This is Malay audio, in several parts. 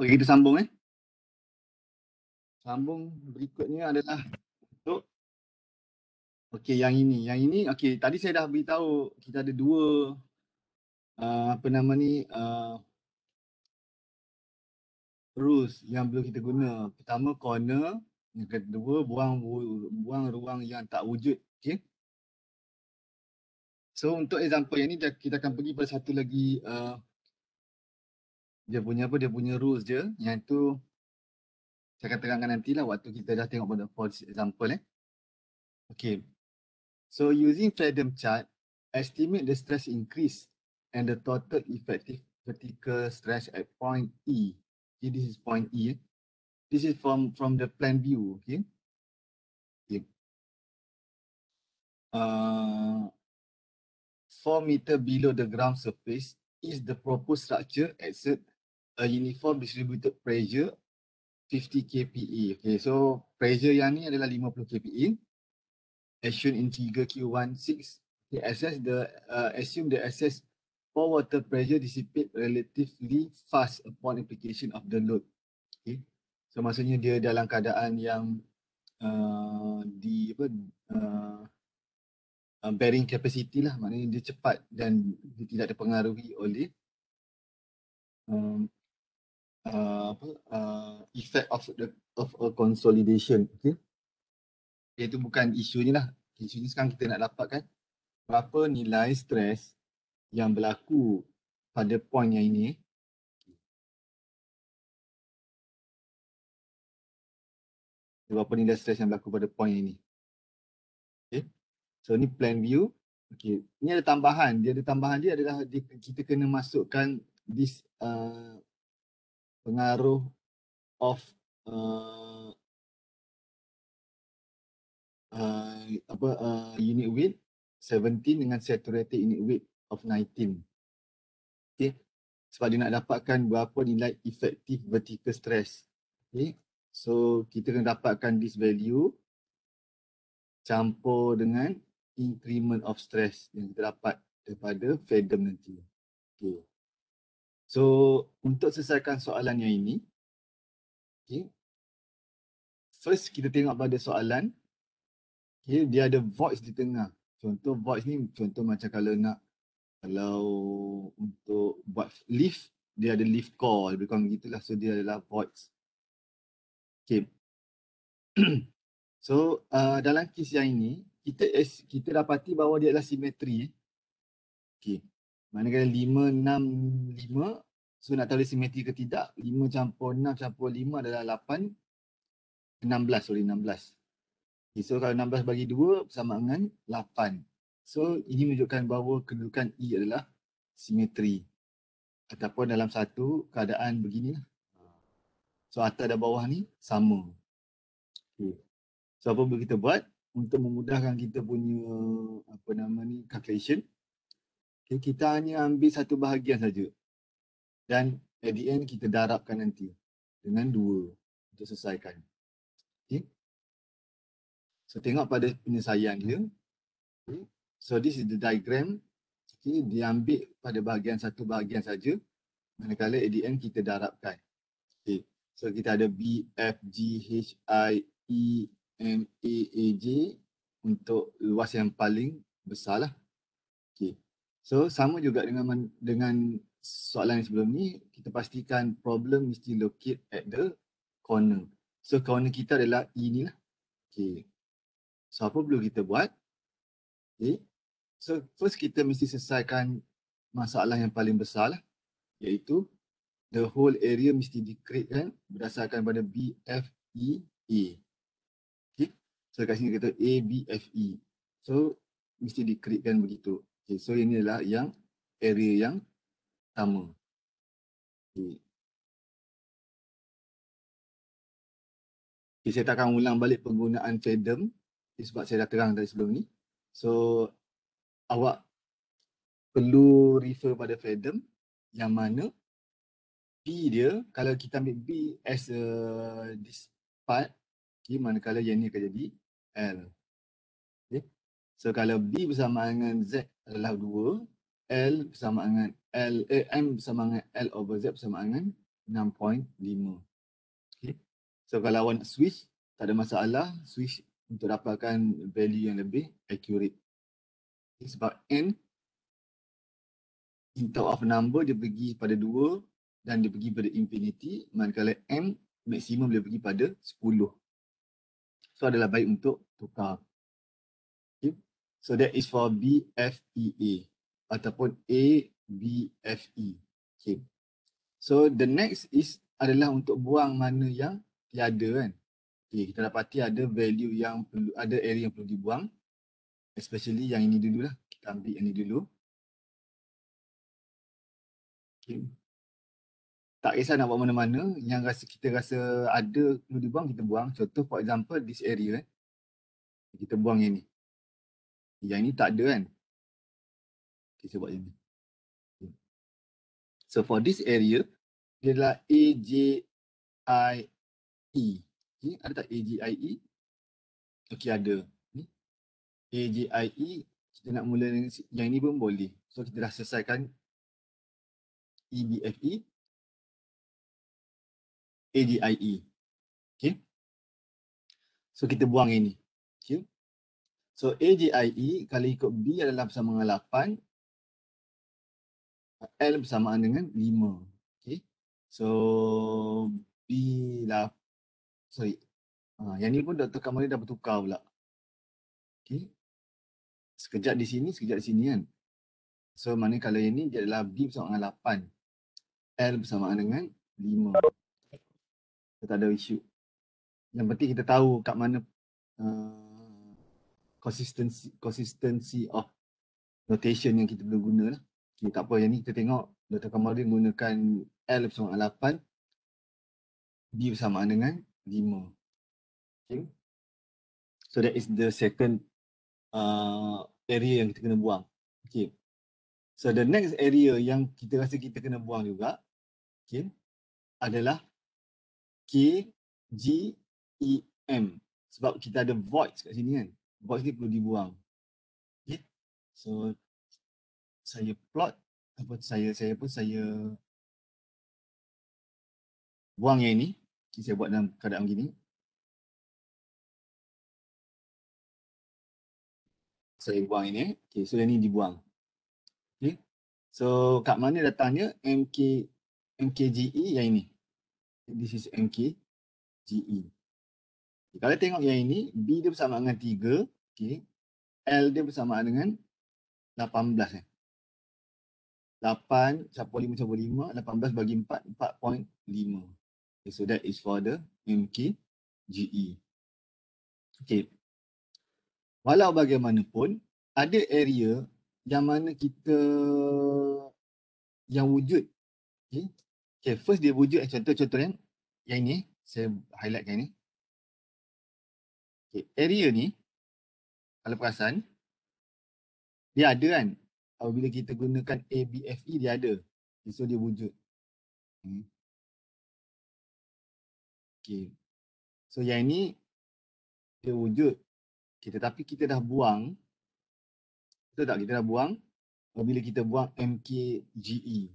Okey, kita sambung Sambung berikutnya adalah untuk okey yang ini. Yang ini okey, tadi saya dah beritahu kita ada dua apa nama ni rules yang perlu kita guna. Pertama corner, yang kedua buang ruang yang tak wujud. Okey. So untuk example yang ni kita akan pergi pada satu lagi dia punya rules dia yang tu saya akan terangkan nantilah waktu kita dah tengok pada policy example Okay. So using Freedom chart, estimate the stress increase and the total effective vertical stress at point E. Okay, this is point E. This is from the plan view. Okay. Okay. 4 meter below the ground surface is the proposed structure exert a uniform distributed pressure 50 kPa. Okay, so pressure yang ni adalah 50 kPa. As shown in figure Q16, assume the excess pore water pressure dissipate relatively fast upon application of the load. Okay. So maksudnya dia dalam keadaan yang bearing capacity lah, maknanya dia cepat dan dia tidak dipengaruhi oleh effect of a consolidation. Okay. Itu bukan isunya lah. Isunya sekarang kita nak dapatkan berapa nilai stres yang berlaku pada point yang ini. Berapa nilai stres yang berlaku pada point yang ini. Okay. So ni plan view. Okay. Ni ada tambahan. Dia adalah kita kena masukkan this pengaruh of unit weight 17 dengan saturated unit weight of 19. Okay. Sebab dia nak dapatkan berapa nilai effective vertical stress. Okay. So kita kena dapatkan this value campur dengan increment of stress yang kita dapat daripada Freedom nanti. Okay. So untuk selesaikan soalan yang ini, okay, first kita tengok pada soalan, okay, dia ada voids di tengah. Contoh voids ni, contoh macam kalau untuk buat lift, dia ada lift core, lebih kurang begitulah. So dia adalah voids. Okay. So dalam kes yang ini, kita dapati bahawa dia adalah simetri. Okay. Manakala 5, 6, 5. So nak tahu dia simetri ke tidak, 5 campur 6 campur 5 adalah 8. 16. Okay, so kalau 16 bagi 2 bersama dengan 8. So ini menunjukkan bahawa kedudukan E adalah simetri. Ataupun dalam satu keadaan beginilah. So atas dan bawah ni sama. Okay. So apa boleh kita buat untuk memudahkan kita punya calculation. Okay, kita hanya ambil satu bahagian saja. Dan at the end kita darabkan nanti dengan 2 untuk selesaikan. Okay. So tengok pada penyelesaian dia. Okay. So this is the diagram. Okay, dia ambil pada satu bahagian saja. Manakala at the end kita darabkan. Okay. So kita ada B, F, G, H, I, E, M, A, A, J untuk luas yang paling besar lah. Okay. So sama juga dengan soalan yang sebelum ni, kita pastikan problem mesti locate at the corner. So corner kita adalah E ni lah. Okay. So apa perlu kita buat? Okay. So first kita mesti selesaikan masalah yang paling besar lah, iaitu the whole area mesti di-create berdasarkan pada B, F, E, A. Okay. So kat sini kita A, B, F, E. So mesti di-create begitu. Okay. So ini adalah yang area yang pertama. Okay. Okay, saya tak akan ulang balik penggunaan Freedom sebab saya dah terang tadi sebelum ni. So awak perlu refer pada Freedom yang mana B dia, kalau kita ambil B as this part, okay, manakala yang ni akan jadi L. Okay. So kalau B bersama dengan Z adalah 2, L bersama dengan M bersama dengan L over Z bersama dengan 6.5. Okay. So kalau awak nak switch, tak ada masalah. Switch untuk dapatkan value yang lebih accurate. Okay. Sebab N in term of number dia pergi pada 2 dan dia pergi pada infinity. Manakala M maksimum boleh pergi pada 10. So adalah baik untuk tukar. Okay. So that is for BFEA ataupun ABFE. Okay. So the next is adalah untuk buang mana yang tiada kan. Okay, kita dapati ada value yang perlu, ada area yang perlu dibuang. Especially yang ini dulu lah. Kita ambil yang ini dulu. Okay. Tak kisah nak buat mana-mana, yang kita rasa ada perlu dibuang, kita buang. Contoh for example this area kita buang yang ni. Yang ini tak ada kan. Okay, saya buat yang ni. Okay. So for this area, dia adalah AJIE. Okay, ada tak AJIE? Okay, ada. Ni AJIE, kita nak mula dengan yang ini pun boleh. So kita dah selesaikan EBFE, AJIE. Okay. So kita buang yang ini. Okay. So AJIE kalau ikut B adalah bersama dengan 8, L bersamaan dengan 5. Okay. So B lah, sorry. Yang ni pun Dr. Kamali dah bertukar pula. Okay. Sekejap di sini, sekejap di sini kan. So mana kalau yang ni dia adalah B bersama dengan 8. L bersamaan dengan 5. Kita tak ada isu. Yang penting kita tahu kat mana consistency of notation yang kita perlu guna lah. Okay, tak apa, yang ni kita tengok Dr. Kamali menggunakan L bersama dengan 8, B bersamaan dengan 5. Okay. So that is the second area yang kita kena buang. Okay. So the next area yang kita rasa kita kena buang juga, okay, adalah K, G, E, M. Sebab kita ada voids kat sini kan. Voids ni perlu dibuang. Okay. So saya plot apa saya buang yang ini. Okay, saya buat dalam keadaan begini. Saya buang ini. Okay, so yang ni dibuang. Okay. So kat mana datangnya MKGE yang ini. This is MKGE. Okay, kalau tengok yang ini, B dia bersamaan dengan 3. Okay. L dia bersamaan dengan 18. 8 campur 5 campur 5, 18 bagi 4, 4.5. Okay, so that is for the MKGE. Okay. Walau bagaimanapun, ada area yang mana kita yang wujud. Okay, okay, first dia wujud contoh-contohnya yang ini saya highlightkan ni. Okay, area ni kalau perasan dia ada kan, apabila kita gunakan ABFE dia ada. Okay, so dia wujud. Okay, so yang ini dia wujud. Okay, tetapi kita dah buang. Betul tak? Kita dah buang apabila kita buang MKGE.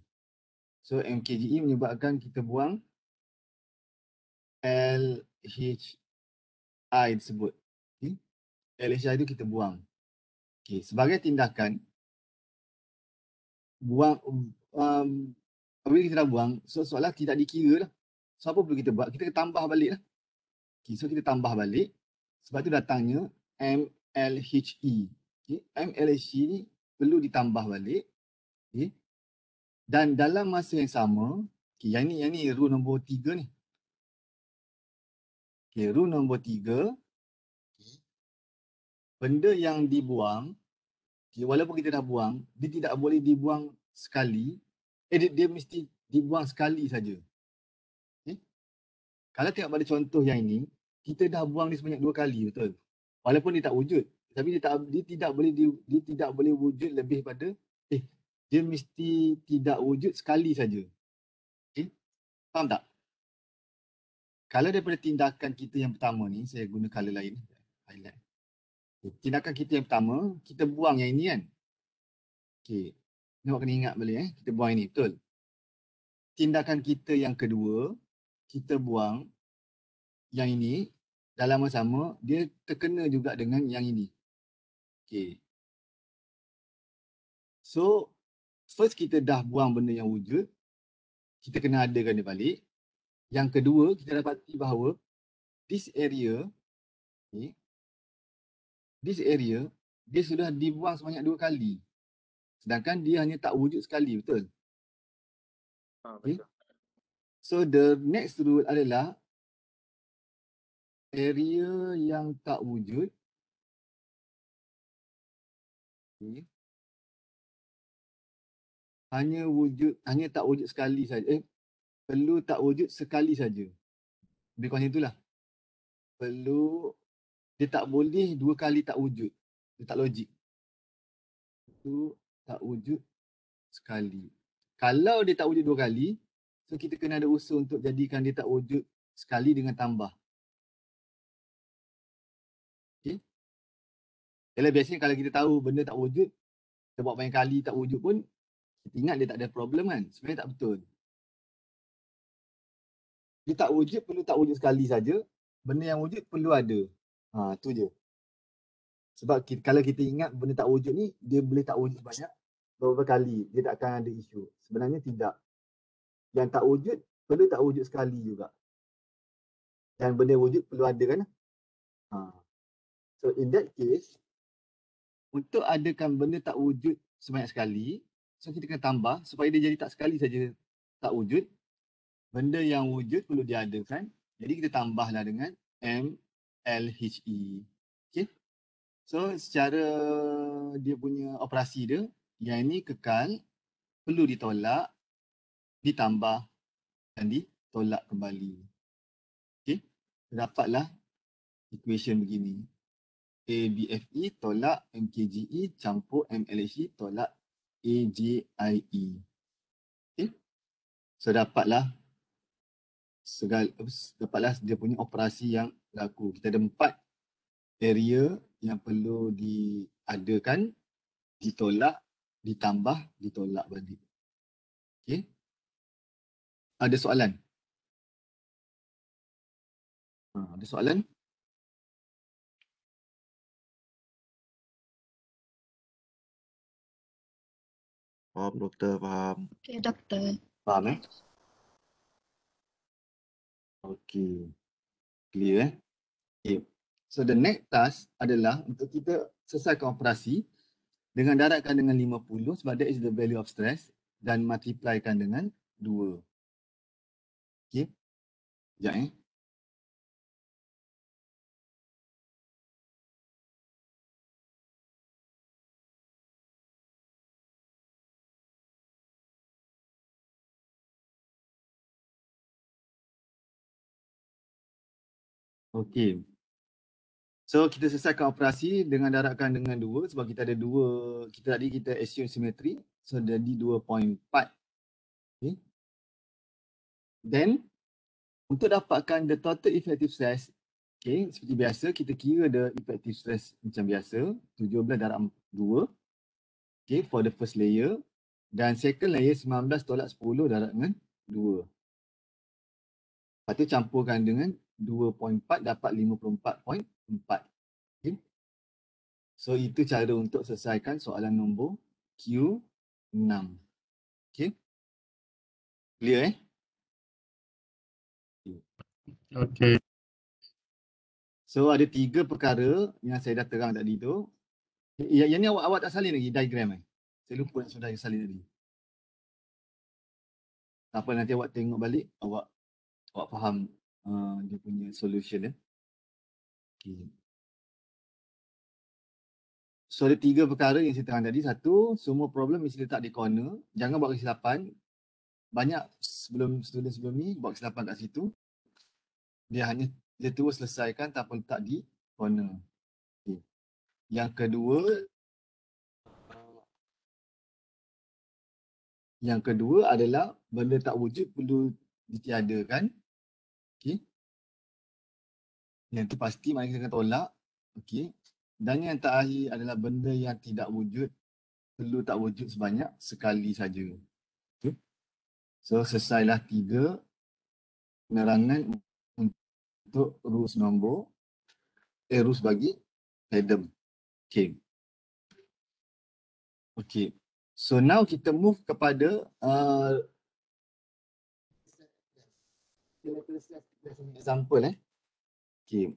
So MKGE menyebabkan kita buang LHI tersebut. Okay. LHI itu kita buang. Okay. Sebagai tindakan, buang apabila kita dah buang, so soalan tidak dikira lah. So apa perlu kita buat? Kita tambah balik lah. Okay. So kita tambah balik. Sebab itu datangnya MLHE. Okay. MLHE ni perlu ditambah balik. Okay. Dan dalam masa yang sama, okay, yang ni rule nombor 3 ni. Okay, rule nombor 3, benda yang dibuang, okay, walaupun kita dah buang, dia tidak boleh dibuang sekali. Dia mesti dibuang sekali saja. Okay. Kalau tengok pada contoh yang ini, kita dah buang dia sebanyak 2 kali, betul? Walaupun dia tak wujud, tapi dia tidak boleh wujud lebih pada dia mesti tidak wujud sekali saja. Okay. Faham tak? Kalau daripada tindakan kita yang pertama ni, saya guna color lain, highlight. Okay. Tindakan kita yang pertama, kita buang yang ini kan. Okay. Nak kena ingat balik kita buang ini, betul? tindakan kita yang kedua, kita buang yang ini, dalam masa sama, dia terkena juga dengan yang ini. Okay. So, first kita dah buang benda yang wujud, kita kena adakan dia balik. Yang kedua, kita dapati bahawa this area, okay, this area, dia sudah dibuang sebanyak 2 kali. Sedangkan dia hanya tak wujud sekali, betul? Okay. So, the next rule adalah area yang tak wujud, okay, hanya tak wujud sekali saja. Perlu tak wujud sekali saja. Lebih kurang itulah. Perlu, dia tak boleh 2 kali tak wujud. Dia tak logik. Itu tak wujud sekali. Kalau dia tak wujud 2 kali, so kita kena ada usaha untuk jadikan dia tak wujud sekali dengan tambah. Okay. Jadi biasanya kalau kita tahu benda tak wujud, kita buat banyak kali tak wujud pun, kita ingat dia tak ada problem kan. Sebenarnya tak betul. Dia tak wujud, perlu tak wujud sekali saja. Benda yang wujud perlu ada. Tu je. Sebab kalau kita ingat benda tak wujud ni, dia boleh tak wujud banyak beberapa kali. Dia tak akan ada isu. Sebenarnya tidak. Yang tak wujud, perlu tak wujud sekali juga. Dan benda wujud perlu ada kan. So in that case, untuk adakan benda tak wujud sebanyak sekali, so kita kena tambah supaya dia jadi tak sekali saja tak wujud. Benda yang wujud perlu diadakan. Jadi kita tambahlah dengan MLHE. Okay. So secara dia punya operasi dia, yang ini kekal, perlu ditolak, ditambah dan ditolak kembali. Okay. Dapatlah equation begini. ABFE tolak MKGE campur MLHE tolak AJIE. Okay. So dapatlah dia punya operasi yang berlaku. Kita ada 4 area yang perlu diadakan, ditolak, ditambah, ditolak balik. Okay. Ada soalan? Ada soalan? Faham doktor, faham. Okay, doktor. Faham Okay. Clear Okay. So the next task adalah untuk kita selesaikan operasi dengan darabkan dengan 50 sebab that is the value of stress dan multiplykan dengan 2. Okay. Sekejap Okay. So kita selesaikan operasi dengan darabkan dengan 2 sebab kita ada 2, kita assume simetri. So jadi 2.4. Okay. Then untuk dapatkan the total effective stress, okay, seperti biasa kita kira the effective stress macam biasa, 17 darab 2. Okay, for the first layer. Dan second layer 19 tolak 10 darab dengan 2. Lepas tu campurkan dengan 2.4 dapat 54.4. Okay. So itu cara untuk selesaikan soalan nombor Q6. Okay. Clear Okay. So ada 3 perkara yang saya dah terang tadi tu. Yang ni awak tak salin lagi diagram Saya lupa nak sudah salin tadi. Tak apa, nanti awak tengok balik, awak faham dia punya solution Okay. So ada 3 perkara yang saya terang tadi. Satu, semua problem mesti letak di corner. Jangan buat kesilapan. Banyak student sebelum ni buat kesilapan kat situ. Dia terus selesaikan tanpa letak di corner. Okay. Yang kedua adalah benda tak wujud perlu ditiadakan. Okay. Yang tu pasti mari kita akan tolak. Okay. Dan yang terakhir adalah benda yang tidak wujud perlu tak wujud sebanyak sekali saja. Okay. So selesailah 3 penerangan untuk rules nombor, rules bagi Adam. Okay. Okay. So now kita move kepada example Okay.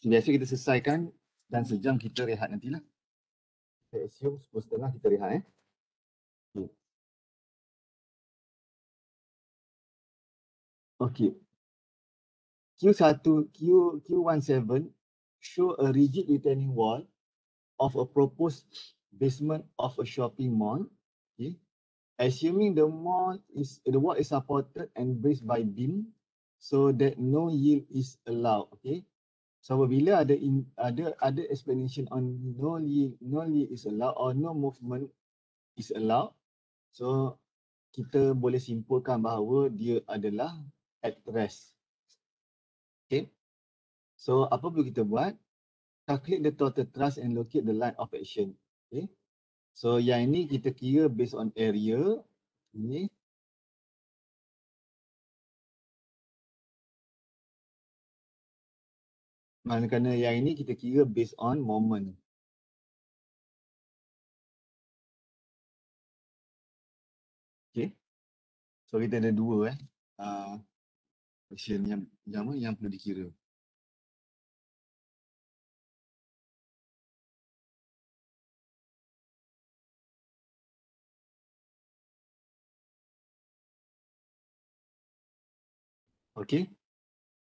Biasa kita selesaikan dan sejam kita rehat nantilah. Kita assume 10:30 kita rehat Okay. Okay. Q17 show a rigid retaining wall of a proposed basement of a shopping mall. Okay. Assuming the wall is supported and braced by beam so that no yield is allowed. Okay. So apabila ada explanation on no yield is allowed or no movement is allowed. So kita boleh simpulkan bahawa dia adalah at rest. Okay. So apa perlu kita buat? Calculate the total thrust and locate the line of action. Okay. So yang ini kita kira based on area. Ini. Manakala yang ini kita kira based on moment. Okay. So kita ada dua action yang perlu dikira. Okay.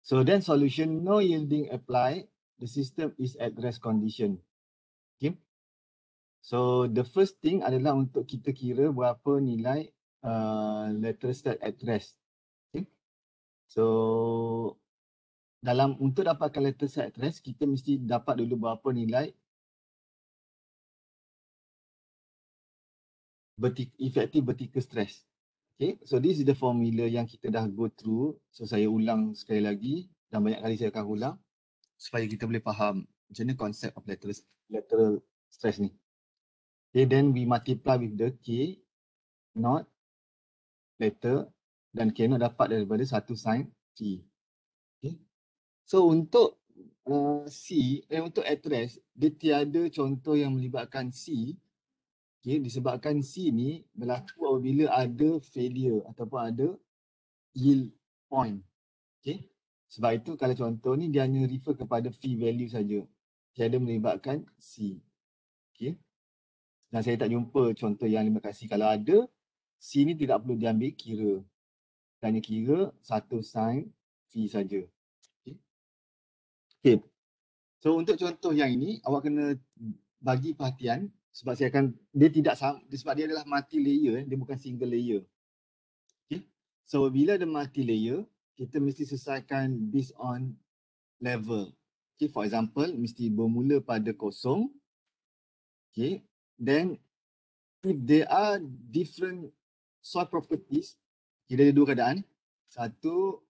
So then solution, no yielding apply. The system is at rest condition. Okay. So the first thing adalah untuk kita kira berapa nilai lateral state at rest. Okay. So untuk dapatkan lateral state at rest, kita mesti dapat dulu berapa nilai effective vertical stress. Okay, so this is the formula yang kita dah go through. So saya ulang sekali lagi dan banyak kali saya akan ulang supaya kita boleh faham macam mana konsep of lateral stress ni. Okay, then we multiply with the K naught lateral dan K naught dapat daripada 1 sin T. Okay. So untuk untuk at rest, dia tiada contoh yang melibatkan C. Okay, disebabkan C ni berlaku apabila ada failure ataupun ada yield point. Okay. Sebab itu kalau contoh ni dia hanya refer kepada fee value saja. Tiada melibatkan C. Okay. Dan saya tak jumpa contoh yang melibatkan C. Kalau ada, C ni tidak perlu diambil kira. Hanya kira 1 sin fee saja. Okay. Okay. So untuk contoh yang ini, awak kena bagi perhatian sebab dia tidak sama, sebab dia adalah multi layer, dia bukan single layer. Okay. So bila ada multi layer, kita mesti selesaikan based on level. Okay, for example, mesti bermula pada kosong. Okay, then if there are different soil properties, kita ada dua keadaan. Satu,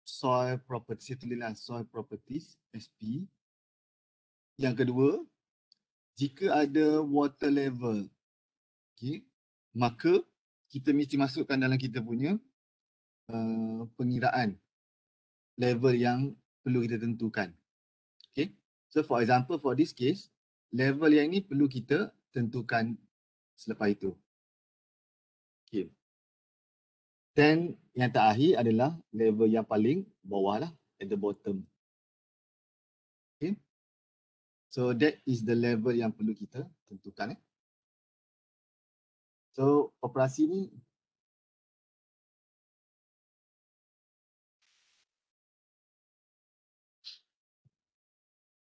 soil properties, saya tulislah soil properties, SP. Yang kedua, jika ada water level, okay, maka kita mesti masukkan dalam kita punya pengiraan level yang perlu kita tentukan. Okay. So for example, for this case, level yang ini perlu kita tentukan selepas itu. Okay. Then yang terakhir adalah level yang paling bawah lah, at the bottom. Okay. So that is the level yang perlu kita tentukan. So operasi ni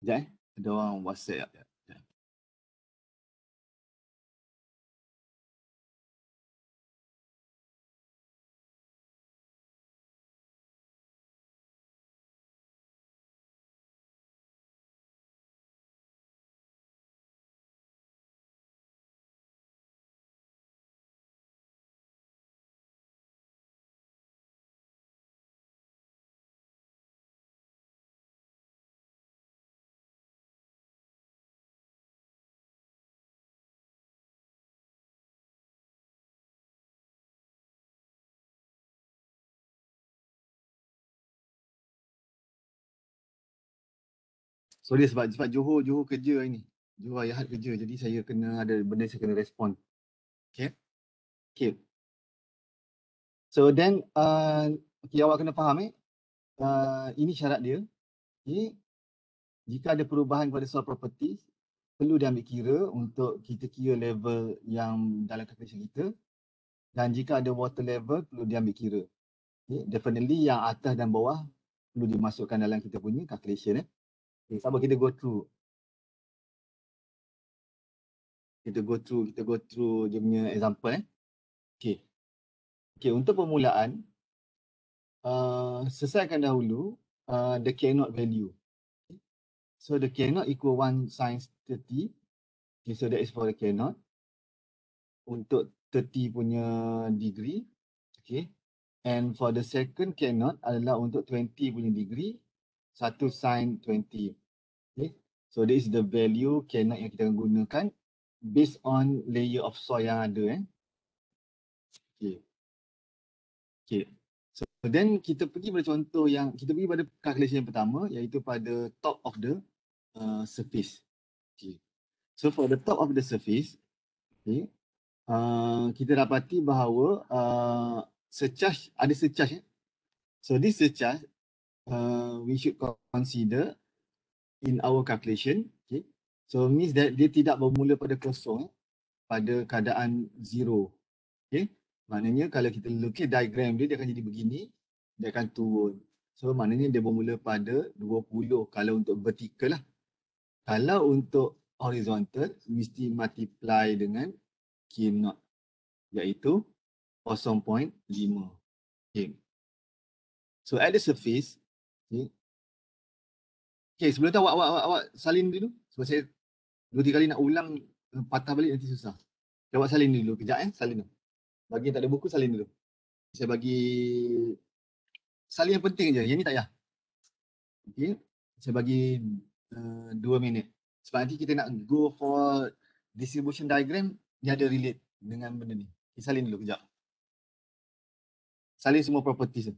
sekejap ada orang WhatsApp. Sorry sebab Johor kerja hari ni. Johor Ayah kerja. Jadi saya kena ada benda saya kena respon. Okay. Okay. So then, okay, awak kena faham ini syarat dia. Okay. Jika ada perubahan pada soal properties, perlu diambil kira untuk kita kira level yang dalam calculation kita. Dan jika ada water level, perlu diambil kira. Okay. Definitely yang atas dan bawah perlu dimasukkan dalam kita punya calculation. Okay, sabar kita go through. Kita go through dia punya example. Okay. Okay, untuk permulaan, selesaikan dahulu the cannot value. Okay. So the cannot equal 1 sin 30. Okay, so that is for the cannot. Untuk 30 punya degree. Okay. And for the second cannot adalah untuk 20 punya degree, 1 sin 20. Okay. So this is the value cannot yang kita akan gunakan based on layer of soil yang ada. Okay. Okay. So then kita pergi pada contoh yang, kita pergi pada calculation yang pertama iaitu pada top of the surface. Okay. So for the top of the surface, okay, kita dapati bahawa surcharge, ada surcharge. So this surcharge we should consider in our calculation. Okay. So means that dia tidak bermula pada kosong, pada keadaan zero. Okay. Maknanya kalau kita lukis diagram dia, dia akan jadi begini, dia akan turun. So maknanya dia bermula pada 20 kalau untuk vertical lah. Kalau untuk horizontal, mesti multiply dengan K naught, iaitu 0.5. Okay. So at the surface, okay. Okay, sebelum tu awak salin dulu. Sebab saya 2-3 kali nak ulang, patah balik nanti susah. Okay, awak salin dulu kejap salin dulu. Bagi yang tak ada buku, salin dulu. Saya bagi salin yang penting je, yang ni tak payah. Okay, saya bagi 2 minit. Sebab nanti kita nak go for distribution diagram, dia ada relate dengan benda ni. Okay, salin dulu kejap. Salin semua properties tu.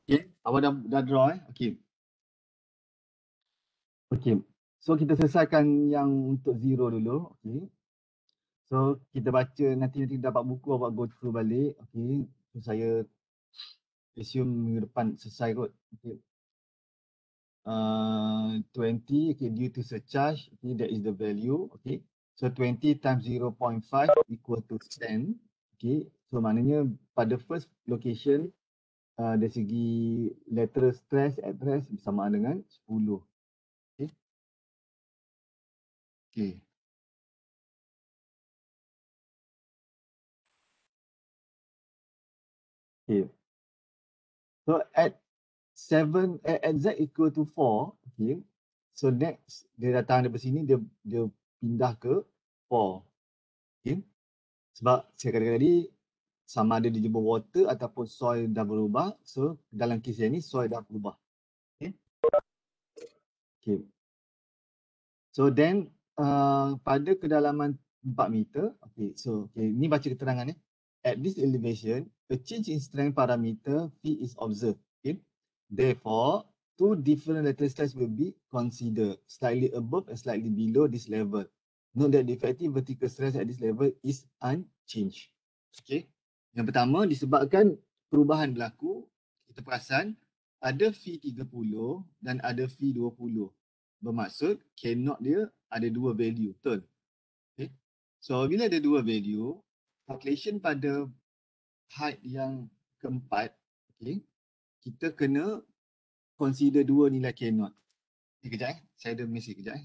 Okay, awak dah draw Okay. Okay, so kita selesaikan yang untuk zero dulu. Okay. So kita baca nanti dapat buku, awak go through balik. Okay, so saya assume minggu depan selesai kot. Okay. 20, okay, due to surcharge, okay, that is the value, okay. So 20 times 0.5 equal to 10, okay. So maknanya pada first location, dari segi lateral stress at rest bersamaan dengan 10. Okay. Okay. Okay. So at Z equal to 4, okay. So next dia datang daripada sini, dia pindah ke 4. Okay. Sebab saya kata tadi sama ada dijemur water ataupun soil dah berubah. So dalam kes yang ni soil dah berubah. Okay. Okay. So then pada kedalaman 4 meter, okay, so okay, ni baca keterangan ya. At this elevation, a change in strength parameter V is observed. Okay. Therefore, two different lateral stress will be considered, slightly above and slightly below this level. Note that the effective vertical stress at this level is unchanged. Okay. Yang pertama, disebabkan perubahan berlaku, kita perasan ada V30 dan ada V20. Bermaksud cannot dia ada dua value, betul? Okay. So bila ada dua value, calculation pada height yang keempat, okay, kita kena consider dua nilai cannot. Kejap saya ada mesej kejap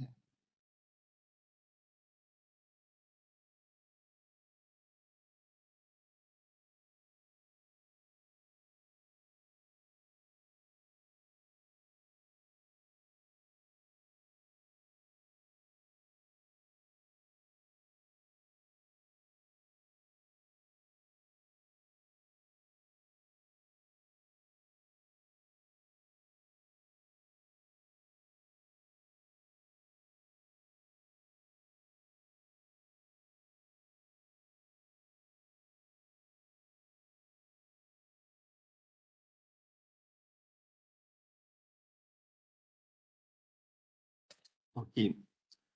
Okay.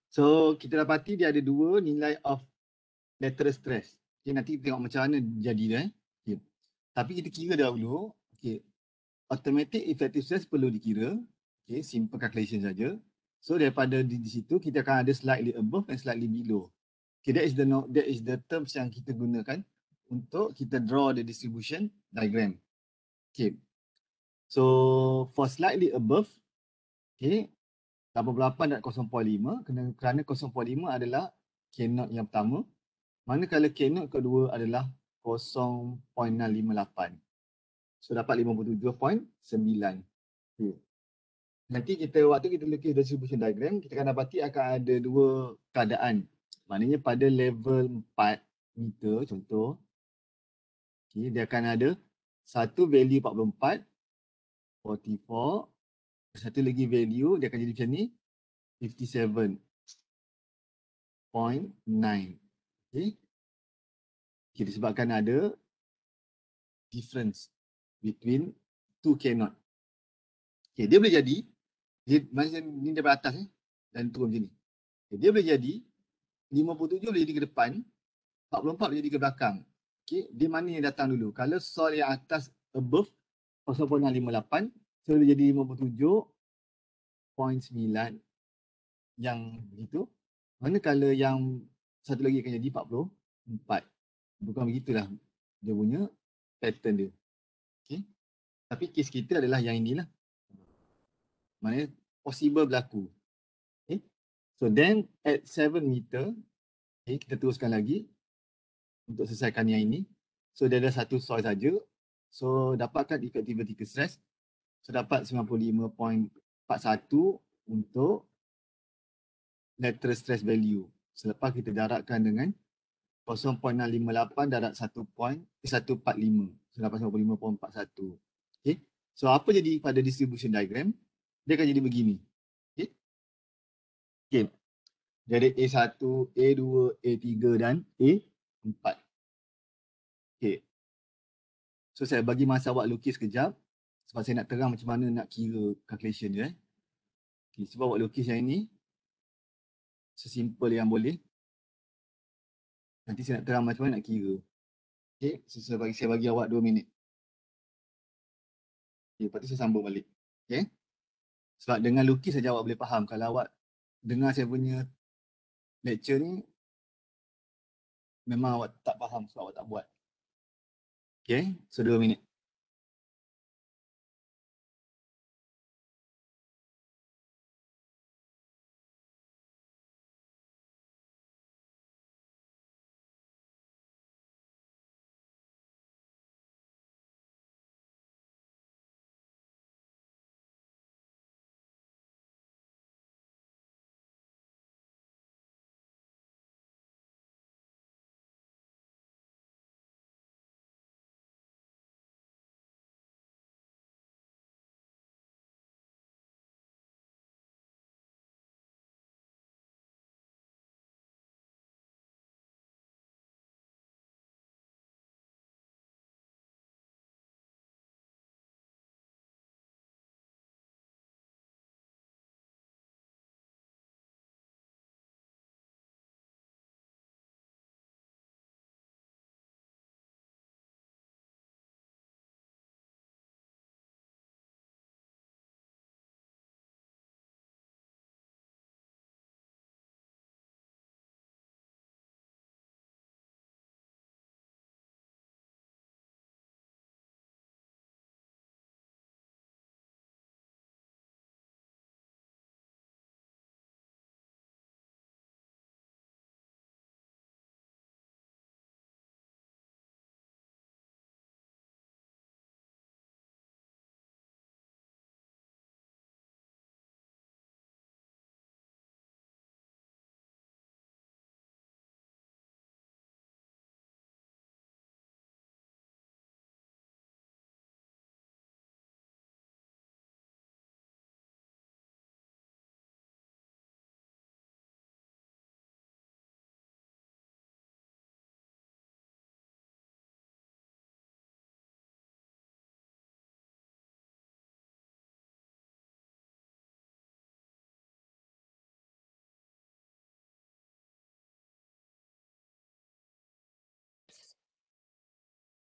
So kita dapati dia ada dua nilai of lateral stress. Okay, nanti kita tengok macam mana jadi dia. Okay. Tapi kita kira dahulu. Okay. Automatic effective stress perlu dikira. Okay, simple calculation saja. So daripada di situ kita akan ada slightly above and slightly below. Okay, that is the terms yang kita gunakan untuk kita draw the distribution diagram. Okay. So for slightly above, okay, 88 dan 0.5 kerana 0.5 adalah K0 yang pertama, manakala K0 kedua adalah 0.658. So dapat 57.9. Okay. Nanti waktu kita lukis distribution diagram, kita akan dapati akan ada dua keadaan. Maknanya pada level 4 meter contoh, okay, dia akan ada satu value 44, 44, satu lagi value dia akan jadi macam ni, 57.9. Okay. Okay, disebabkan ada difference between two cannot. Okay, dia boleh jadi, macam ni daripada atas dan turun macam ni. Okay, dia boleh jadi 57 boleh jadi ke depan, 44 boleh jadi ke belakang. Okay, dia mana yang datang dulu? Kalau soil yang atas above 0.58, so boleh jadi 57.9 yang begitu. Manakala yang satu lagi akan jadi 44. Bukan begitulah dia punya pattern dia. Okay. Tapi kes kita adalah yang inilah. Maknanya possible berlaku. Okay. So then at 7 meter, okay, kita teruskan lagi untuk selesaikan yang ini. So dia ada satu soil saja. So dapatkan effective vertical stress. So dapat 95.41 untuk lateral stress value. Selepas kita jarakkan dengan 0.658 darab 1.145. So dapat 95.41. Okay. So apa jadi pada distribution diagram? Dia akan jadi begini. Okay. Okay. Dia ada A1, A2, A3 dan A4. Okay. So saya bagi masa awak lukis kejap. Sebab saya nak terang macam mana nak kira calculation dia. Okay. Sebab awak lukis yang ini sesimpel yang boleh. Nanti saya nak terang macam mana nak kira. Okay. So saya bagi awak 2 minit. Okay, lepas tu saya sambung balik. Okay. Sebab dengan lukis saja awak boleh faham. Kalau awak dengar saya punya lecture ni, memang awak tak faham sebab awak tak buat. Okay, so 2 minit.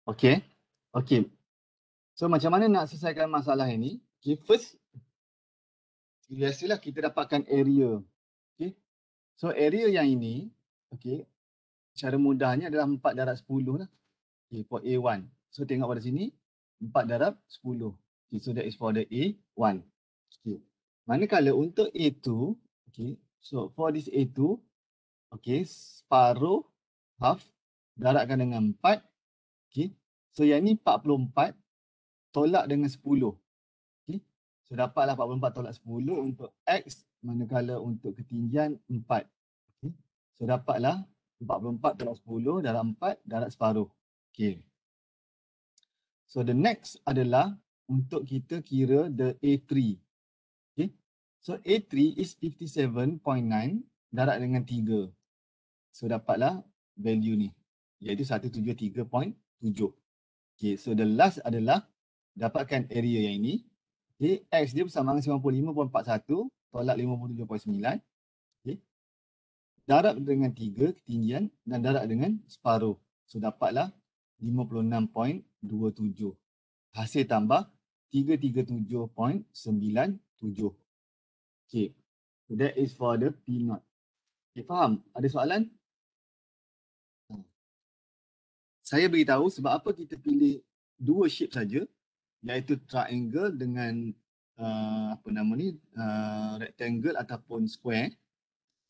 Okay. Okay. So macam mana nak selesaikan masalah ini? Okay, first, biasalah kita dapatkan area. Okay. So area yang ini, okay, cara mudahnya adalah 4 darab 10 lah. Okay, for A1. So tengok pada sini, 4 darab 10. Okay, so that is for the A1. Okay. Manakala untuk A2, okay, so for this A2, okay, separuh, half, darabkan dengan 4. Okay. So yang ni 44, tolak dengan 10. Okay. So dapatlah 44 tolak 10 untuk X, manakala untuk ketinggian 4. Okay. So dapatlah 44 tolak 10 darab 4 darab separuh. Okay. So the next adalah untuk kita kira the A3. Okay. So A3 is 57.9 darab dengan 3. So dapatlah value ni, iaitu 173.7. Okay. So the last adalah dapatkan area yang ini. Okay. X dia bersama dengan 95.41 tolak 57.9. Okay. Darab dengan 3 ketinggian dan darab dengan separuh. So dapatlah 56.27. Hasil tambah 337.97. Okay. So that is for the P0. Okay, faham? Ada soalan? Saya beritahu sebab apa kita pilih 2 shape saja, iaitu triangle dengan apa nama ni, rectangle ataupun square,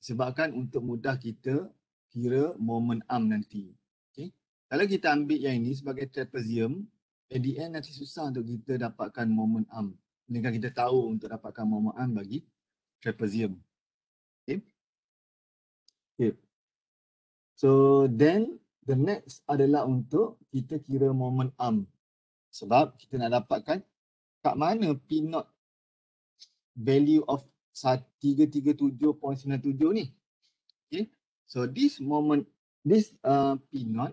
sebabkan untuk mudah kita kira moment arm nanti. Okay. Kalau kita ambil yang ini sebagai trapezium, at the end nanti susah untuk kita dapatkan moment arm. Dengan kita tahu untuk dapatkan moment arm bagi trapezium. Okay. Okay. So then the next adalah untuk kita kira moment arm. Sebab kita nak dapatkan kat mana P0 value of 337.97 ni. Okay. So this moment, this P0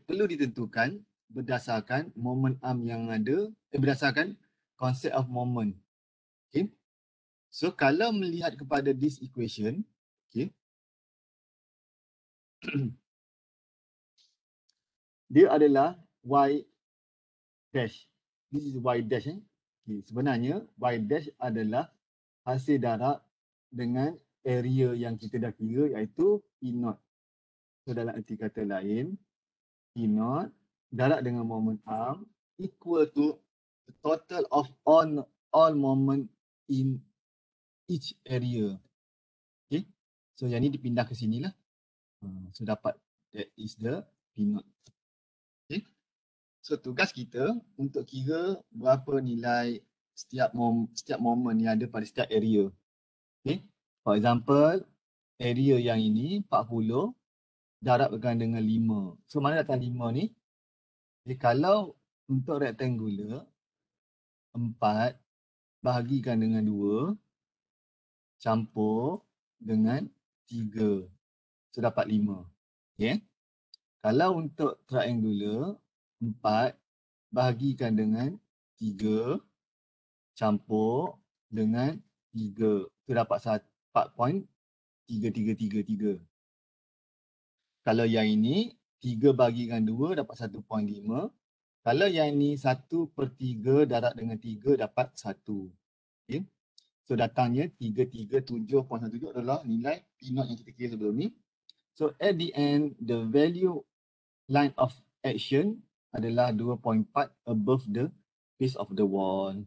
perlu ditentukan berdasarkan moment arm yang ada, berdasarkan konsep of moment. Okay. So kalau melihat kepada this equation, okay, dia adalah Y dash. This is y dash. Okay, sebenarnya y dash adalah hasil darab dengan area yang kita dah kira iaitu P0. So dalam erti kata lain, P0 darab dengan moment arm equal to the total of all moment in each area. Okay. So yang ni dipindah ke sini lah. So dapat that is the P0. Okay. So tugas kita untuk kira berapa nilai setiap moment yang ada pada setiap area. Okay. For example, area yang ini 40 darabkan dengan 5. So mana datang 5 ni? Jadi kalau untuk rectangular 4 bahagikan dengan 2 campur dengan 3. So dapat 5. Okay. Kalau untuk triangular 4 bahagikan dengan 3 campur dengan 3. So dapat 4.3333. Kalau yang ini 3 bahagikan 2 dapat 1.5. Kalau yang ini 1/3 darab dengan 3 dapat 1. Okay. So datangnya 337.17 adalah nilai P0 yang kita kira sebelum ni. So at the end, the value line of action adalah 2.4 above the face of the wall.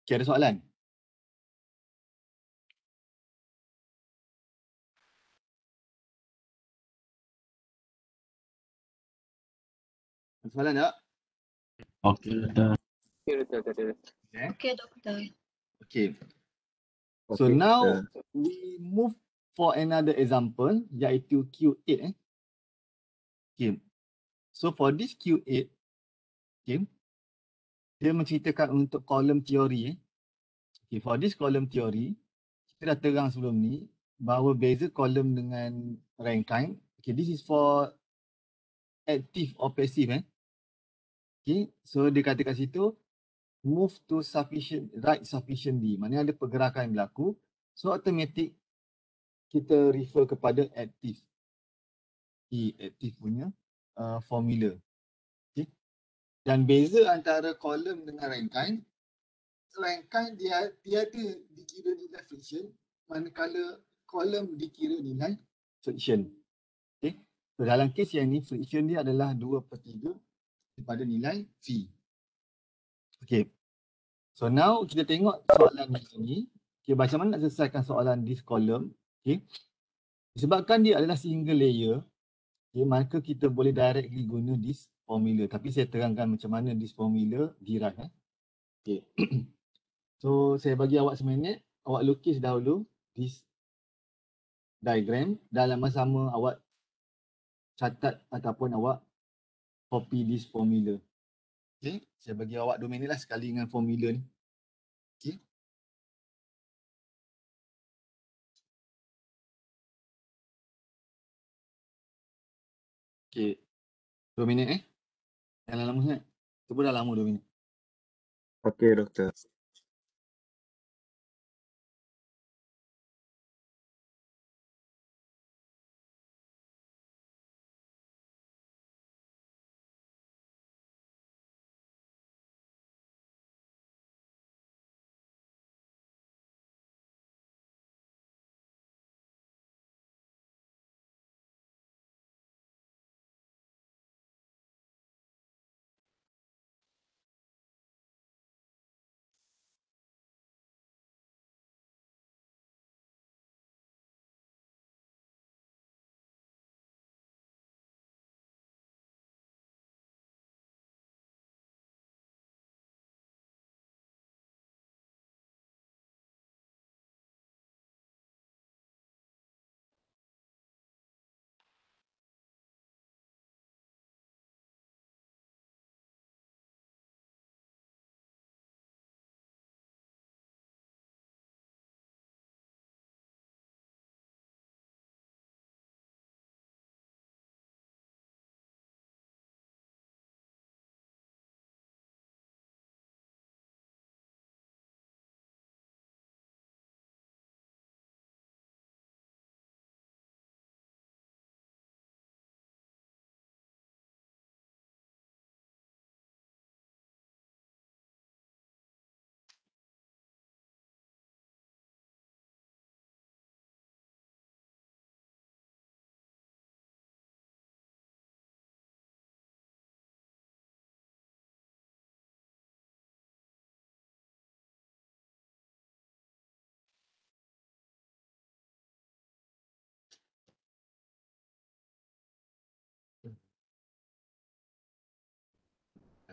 Okay, ada soalan? Ada soalan tak? Okey, Doktor. Okay, doktor. Okay. Okay, doktor. Okay. So Okey, now Doktor. we move for another example iaitu Q8. Okay. So for this Q8, okay, dia menceritakan untuk kolom teori. Okay, for this column theory, kita dah terang sebelum ni bahawa beza kolom dengan rangkaian. Okay, this is for active or passive. Okay, so dia kata kat situ, move to sufficient right sufficiently. Maknanya ada pergerakan yang berlaku. So automatic kita refer kepada active. Active punya formula. Okay. Dan beza antara kolom dengan rangkaian, rangkaian dia ada dikira nilai friction, manakala kolom dikira nilai friction. Okay. So dalam kes yang ni friction dia adalah 2/3 daripada nilai V. Okay. So now kita tengok soalan ni sini. Okay, macam mana nak selesaikan soalan this column. Okay. Sebabkan dia adalah single layer, okay, maka kita boleh directly guna this formula. Tapi saya terangkan macam mana this formula derive. Okay. So saya bagi awak seminit, awak lukis dahulu this diagram. Dalam masa sama awak catat ataupun awak copy this formula. Okay, saya bagi awak 2 minit lah sekali dengan formula ni. Okay. Okay, 2 minit Jangan lama sangat. Itu pun dah lama 2 minit. Okey, Doktor.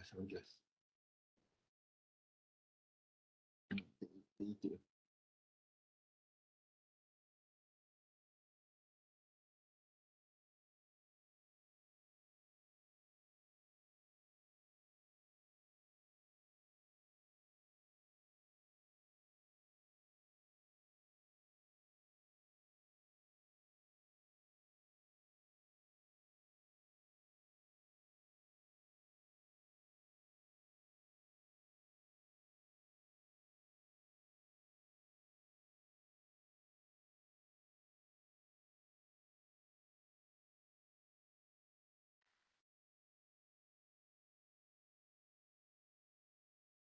18.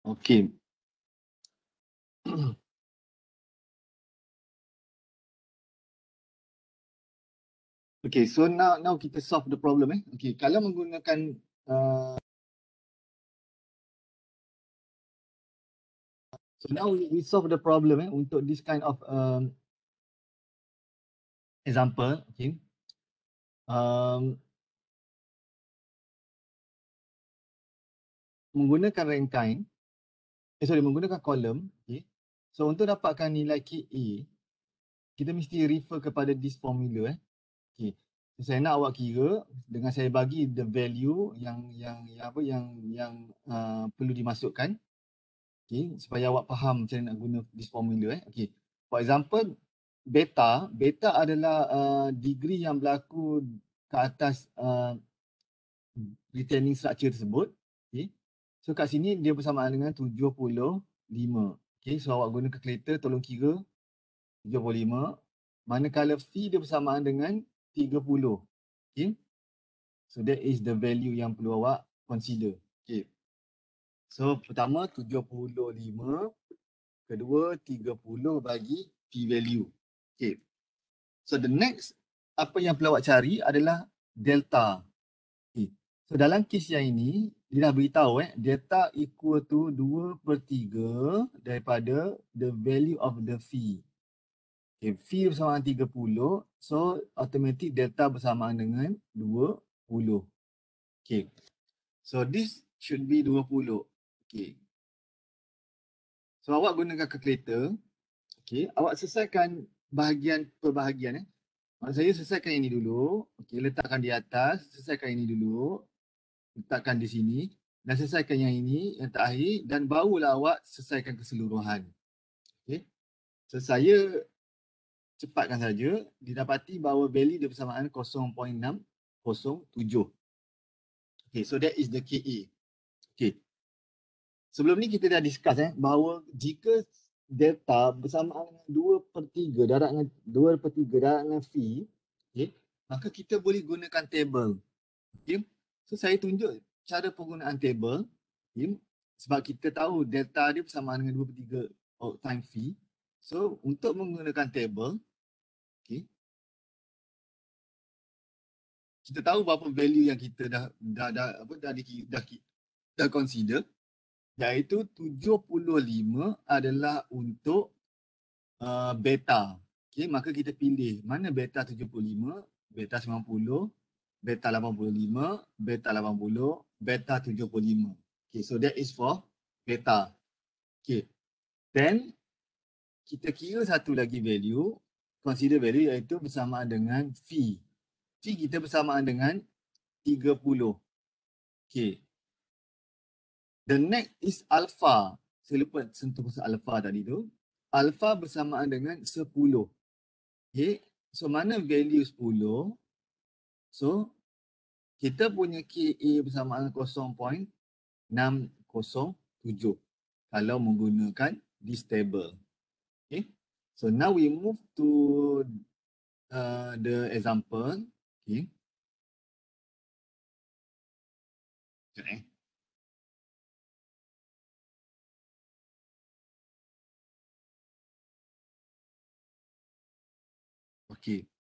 Okay. Okay, so now kita solve the problem Okay, kalau menggunakan so now we solve the problem untuk this kind of example. Okay. Menggunakan rank kind, menggunakan column. Okay. So untuk dapatkan nilai KA, kita mesti refer kepada this formula. Okay. So, saya nak awak kira dengan saya bagi the value yang perlu dimasukkan. Okay, supaya awak faham macam mana nak guna this formula. Okay. For example, beta adalah degree yang berlaku ke atas retaining structure tersebut. Okay. So kat sini dia bersamaan dengan 75. Okay, so awak guna calculator, tolong kira 75. Manakala phi dia bersamaan dengan 30. Okay. So that is the value yang perlu awak consider. Okay. So pertama 75, kedua 30 bagi P value. Okay. So the next apa yang perlu awak cari adalah delta. Okay. So dalam kes yang ini dia dah beritahu delta equal to 2/3 daripada the value of the phi. Okay, phi bersamaan 30. So automatic delta bersamaan dengan 20. Okay. So this should be 20. Okay. So awak gunakan calculator. Okay. Awak selesaikan bahagian per bahagian. Maksud saya selesaikan ini dulu. Okay. Letakkan di atas. Selesaikan ini dulu. Letakkan di sini. Dan selesaikan yang ini, yang terakhir. Dan barulah awak selesaikan keseluruhan. Okay. So saya cepatkan saja. Didapati bahawa value dia bersamaan 0.607. Okay. So that is the KA. Okay. Sebelum ni kita dah discuss bahawa jika delta bersamaan dengan 2/3 darab dengan phi, okay, maka kita boleh gunakan table. Okay. So saya tunjuk cara penggunaan table. Okay. Sebab kita tahu delta dia bersamaan dengan 2/3 time phi. So untuk menggunakan table, okay, kita tahu berapa value yang kita dah consider, iaitu 75 adalah untuk beta. Okay, maka kita pilih mana beta 75, beta 90, beta 85, beta 80, beta 75. Okay, so that is for beta. Okay, then kita kira satu lagi value, consider value iaitu bersamaan dengan phi. Phi kita bersamaan dengan 30. Okay. The next is alpha. Saya lupa sentuh pasal alpha tadi tu. Alpha bersamaan dengan 10. Okay. So mana value 10? So kita punya KA bersamaan 0.607 kalau menggunakan this table. Okay. So now we move to the example. Okay. Okay. Okay.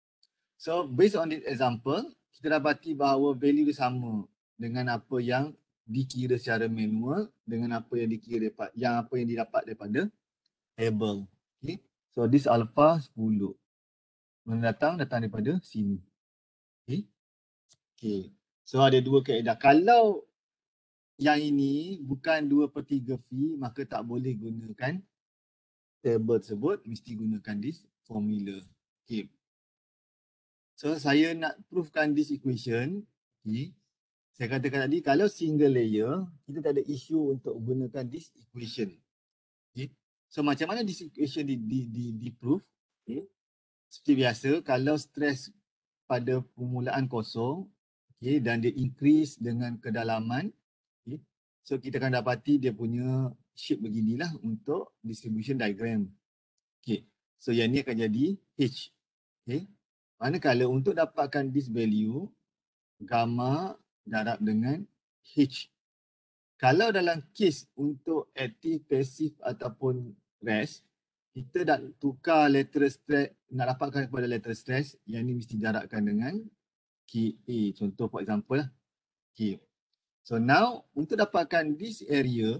So based on this example, kita dapati bahawa value dia sama dengan apa yang dikira secara manual dengan apa yang dikira apa yang didapat daripada table. Okay. So this alpha 10. Mana datang daripada sini. Okay. Okay. So ada dua kaedah. Kalau yang ini bukan 2/3 fee, maka tak boleh gunakan table tersebut, mesti gunakan this formula. Okay. So saya nak proofkan this equation. Okay. Saya katakan tadi kalau single layer, kita tak ada isu untuk gunakan this equation. Okay. So macam mana this equation di proof? Okay. Seperti biasa, kalau stress pada permulaan kosong, okay, dan dia increase dengan kedalaman, okay, so kita akan dapati dia punya shape beginilah untuk distribution diagram. Okay. So yang ni akan jadi H. Okay. Manakala untuk dapatkan this value, gamma darab dengan H. Kalau dalam kes untuk aktif, pasif ataupun rest, kita dah tukar lateral stress, nak dapatkan kepada lateral stress, yang ni mesti darabkan dengan KA. Contoh for example lah. Okay. So now untuk dapatkan this area,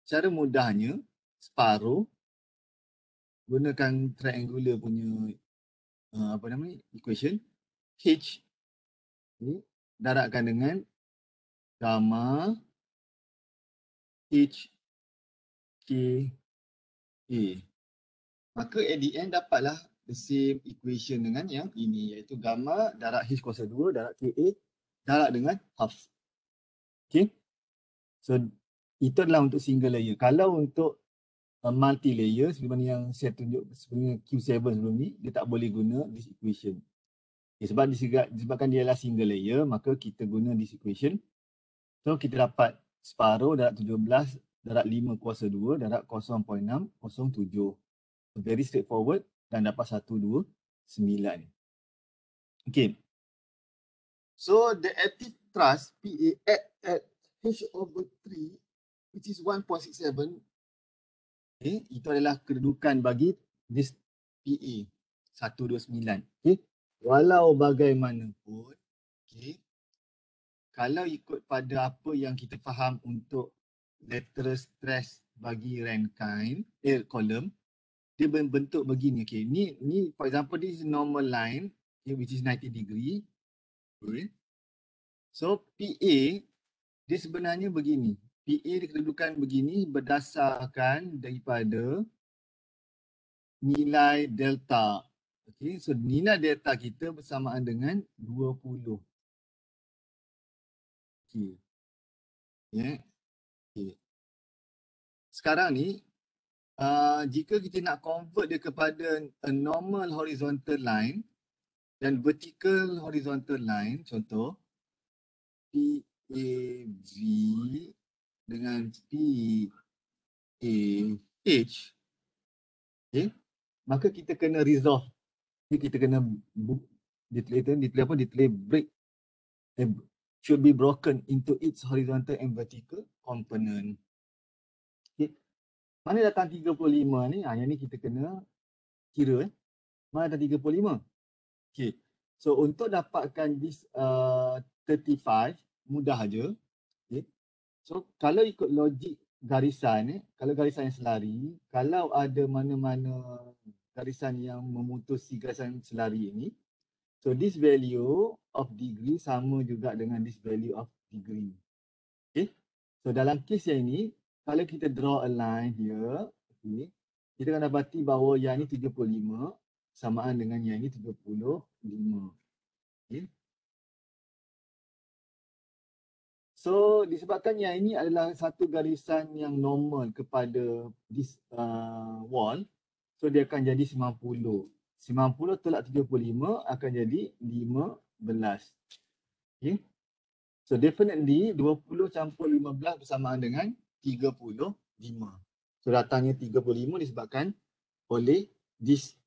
cara mudahnya separuh gunakan triangular punya equation. H darabkan dengan gamma H K A. Maka at the end dapatlah the same equation dengan yang ini, iaitu gamma darab H kuasa 2 darab KA darab dengan half. Okay. So itu adalah untuk single layer. Kalau untuk multi layer, seperti yang saya tunjuk sebenarnya Q7 sebelum ni, dia tak boleh guna this equation. Okay, sebab disebabkan dia adalah single layer, maka kita guna this equation. So kita dapat separuh darab 17 darab 5 kuasa 2 darab 0.607. Very straightforward dan dapat 129. Okay. So the active thrust PA at H/3, which is 1.67, okay, itu adalah kedudukan bagi this PA 129. Okay. Walau bagaimanapun, okay, kalau ikut pada apa yang kita faham untuk lateral stress bagi Rankine column, dia berbentuk begini. Okay. Ni for example, this is normal line, okay, which is 90 degree. Okay. So PA dia sebenarnya begini. PA dia kedudukan begini berdasarkan daripada nilai delta. Okay. So nilai delta kita bersamaan dengan 20. Okay. Yeah. Okay. Sekarang ni jika kita nak convert dia kepada a normal horizontal line dan vertical horizontal line, contoh PAV dengan PAH, okay, maka kita kena resolve. Kita kena break, should be broken into its horizontal and vertical component. Okay. Mana datang 35 ni? Yang ni kita kena kira. Mana datang 35? Okay. So untuk dapatkan this 35, mudah aja. Okay. So kalau ikut logik garisan, kalau garisan yang selari, kalau ada mana-mana garisan yang memutusi garisan selari ini, so this value of degree sama juga dengan this value of degree. Okay. So dalam kes yang ini, kalau kita draw a line here, okay, kita akan dapati bahawa yang ini 35 samaan dengan yang ini 35. Okay. So disebabkan yang ini adalah satu garisan yang normal kepada this wall, so dia akan jadi 90. 90 tolak 35 akan jadi 15. Okay. So definitely 20 campur 15 bersamaan dengan 35. So datangnya 35 disebabkan oleh this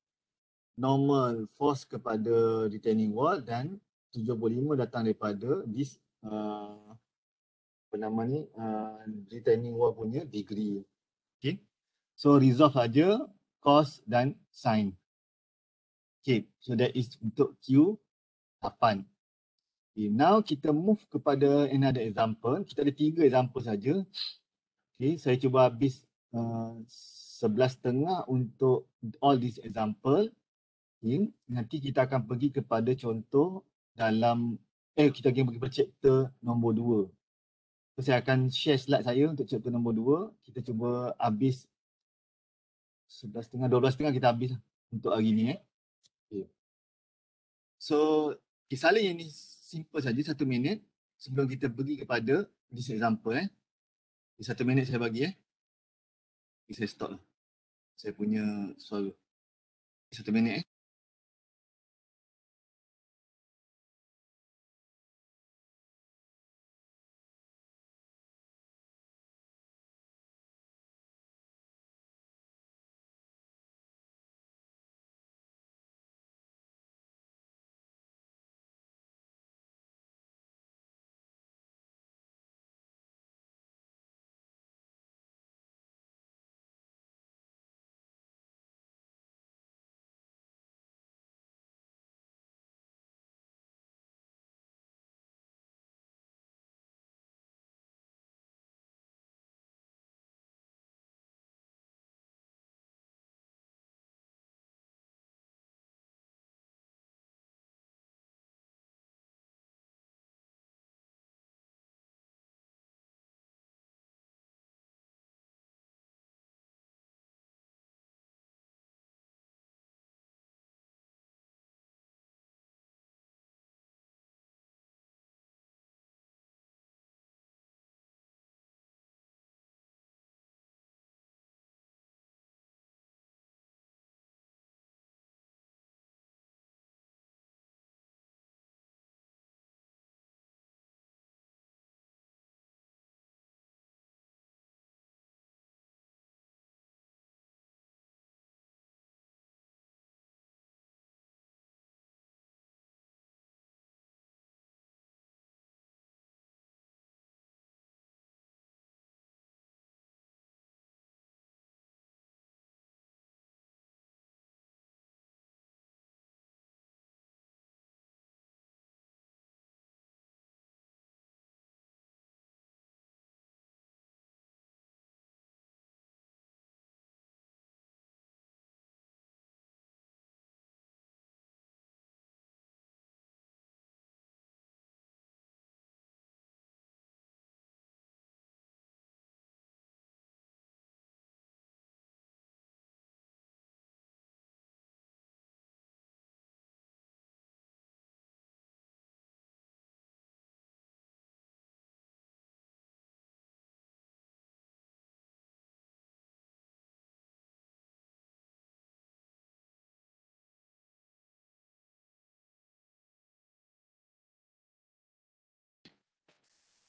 normal force kepada retaining wall dan 75 datang daripada this retaining wall punya degree. Okay. So resolve saja cos dan sin. Okay. So that is untuk Q8. Okay, now kita move kepada another example. Kita ada 3 example saja. Okay, saya cuba habis 11.5 untuk all these example. Okay, nanti kita akan pergi kepada contoh dalam kita akan pergi ke chapter nombor 2. So, saya akan share slide saya untuk chapter nombor 2. Kita cuba habis 11.30, 12.30 kita habis untuk hari ni. Okay. So, kisah yang ni simple saja, 1 minit sebelum kita pergi kepada this example. 1 minit saya bagi. Saya stop lah. Saya punya suara. 1 minit.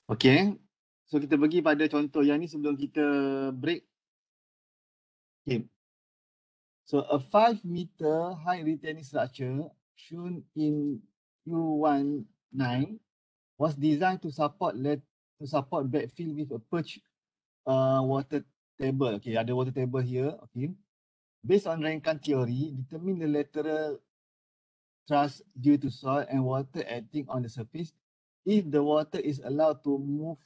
Okay. So, kita pergi pada contoh yang ni sebelum kita break. Okay. So, a 5 meter high retaining structure shown in U19 was designed to support backfill with a perch water table. Okay, ada water table here. Okay. Based on Rankine theory, determine the lateral thrust due to soil and water acting on the surface. If the water is allowed to move,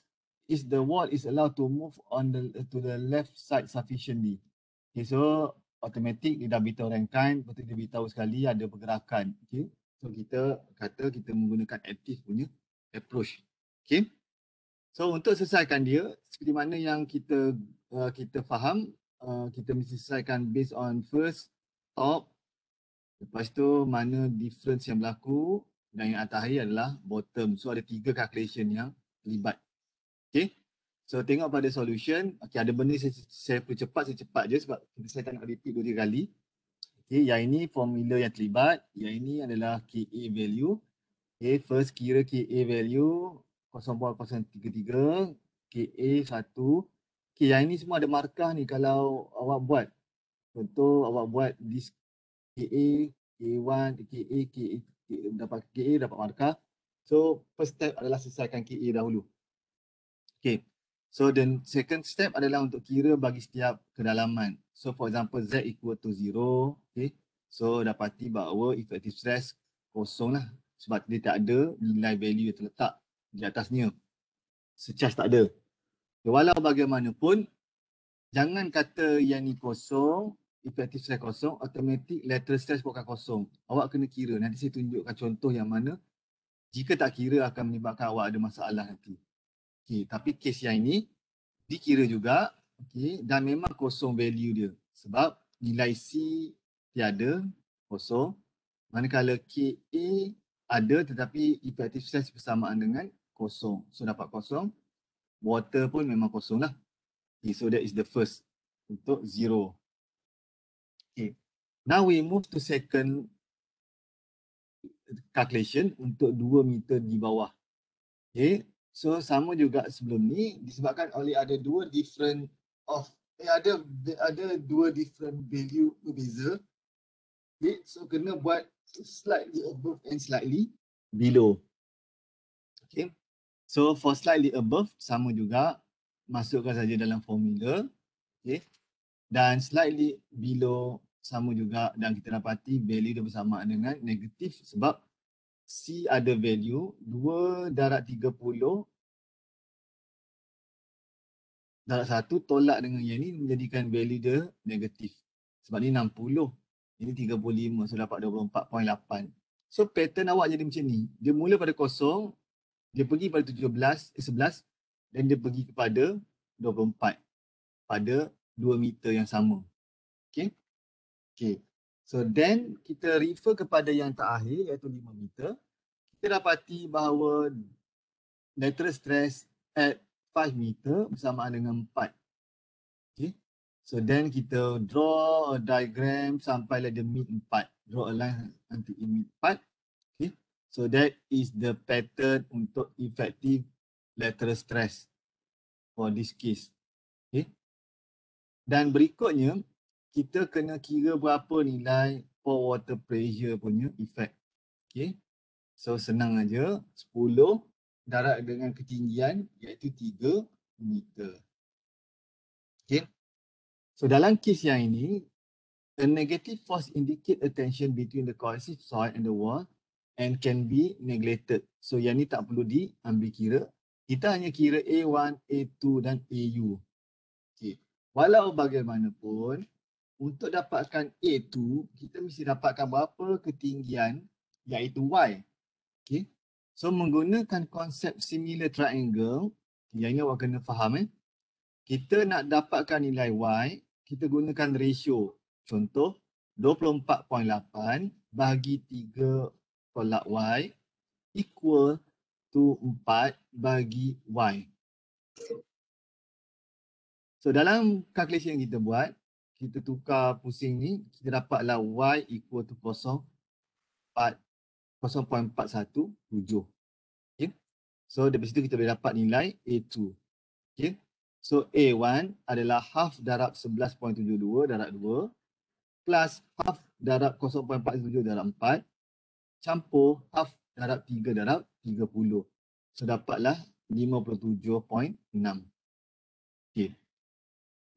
if the wall is allowed to move on to the left side sufficiently. Okay, so automatic dia dah beritahu Rankine, betul dia beritahu sekali ada pergerakan. Okay, so kita kata kita menggunakan active punya approach. Okay, so untuk selesaikan dia, seperti mana yang kita faham, kita mesti selesaikan based on first top, lepas tu mana difference yang berlaku, dan yang akhir adalah bottom. So ada 3 calculation yang terlibat. Okay, so tengok pada solution. Okay, ada benda saya percepat je sebab saya tak nak repeat 2-3 kali. Okay, yang ini formula yang terlibat, yang ini adalah KA value. Okay, first kira KA value 0.033, KA 1. Okay, yang ini semua ada markah ni kalau awak buat. Contoh awak buat this KA, KA1, KA, dapat KA, dapat markah. So, first step adalah selesaikan KA dahulu. Okay, so then second step adalah untuk kira bagi setiap kedalaman. So, for example, Z equal to 0. Okay, so dapati bahawa effective stress kosong lah. Sebab dia tak ada nilai value yang terletak di atasnya. Secharge tak ada. Walau bagaimanapun, jangan kata yang ni kosong, effective stress kosong, automatic lateral stress pun akan kosong. Awak kena kira. Nanti saya tunjukkan contoh yang mana jika tak kira akan menyebabkan awak ada masalah nanti. Okay, tapi kes yang ini dikira juga, okay, dan memang kosong value dia. Sebab nilai C tiada, kosong. Manakala KA ada tetapi effective stress bersamaan dengan kosong. So dapat kosong. Water pun memang kosong lah. Okay, so that is the first untuk 0. Okay. Now we move to second calculation untuk 2 meter di bawah. Okay. So sama juga sebelum ni disebabkan oleh ada dua different value berbeza. Okay. So kena buat slightly above and slightly below. Okay. So for slightly above sama juga, masukkan saja dalam formula. Okay. Dan slightly below sama juga, dan kita dapati value dia bersamaan dengan negatif sebab C ada value 2 darab 30 darab 1 tolak dengan yang ni menjadikan value dia negatif. Sebab ni 60, ini 35, so dapat 24.8. So pattern awak jadi macam ni. Dia mula pada kosong, dia pergi pada 11 dan dia pergi kepada 24 pada 2 meter yang sama. Okay. Okay. So then kita refer kepada yang terakhir iaitu 5 meter. Kita dapati bahawa lateral stress at 5 meter bersamaan dengan 4. Okay. So then kita draw a diagram sampailah dia meet 4. Draw a line until it meet 4. Okay. So that is the pattern untuk effective lateral stress for this case. Okay. Dan berikutnya, kita kena kira berapa nilai pore water pressure punya effect. Okay. So senang aja, 10 darab dengan ketinggian iaitu 3 meter. Okay. So dalam kes yang ini, a negative force indicate a tension between the cohesive soil and the wall and can be neglected. So yang ni tak perlu diambil kira. Kita hanya kira A1, A2 dan AU. Okay. Walau bagaimanapun, untuk dapatkan A2, kita mesti dapatkan berapa ketinggian iaitu Y. Okay. So menggunakan konsep similar triangle, yang ini awak kena faham. Kita nak dapatkan nilai Y, kita gunakan ratio. Contoh, 24.8 bahagi 3 tolak Y equal to 4 bagi Y. So dalam calculation yang kita buat, kita tukar pusing ni, kita dapatlah Y equal to 0.417. Okay. So dari situ kita boleh dapat nilai A2. Okay. So A1 adalah half darab 11.72 darab 2 plus half darab 0.47 darab 4 campur half darab 3 darab 30. So dapatlah 57.6. Okay.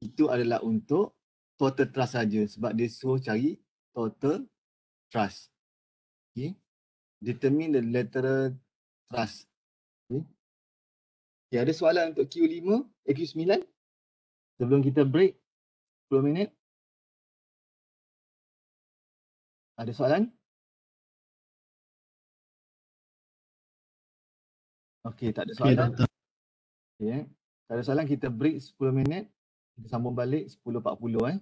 Itu adalah untuk total thrust saja sebab dia suruh cari total thrust. Okay. Determine the lateral thrust. Okay. Okay, ada soalan untuk Q5, Q9 sebelum kita break 10 minit? Ada soalan? Okey, tak ada soalan. Okay. Tak ada soalan, kita break 10 minit. Kita sambung balik 10.40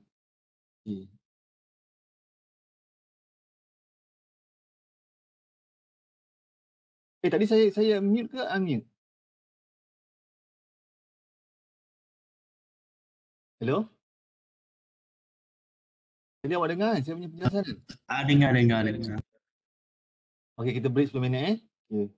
Okay. Tadi saya mute ke unmute? Hello? Jadi awak dengar saya punya penjelasan? Dengar. Okey, kita break 10 minit Okay.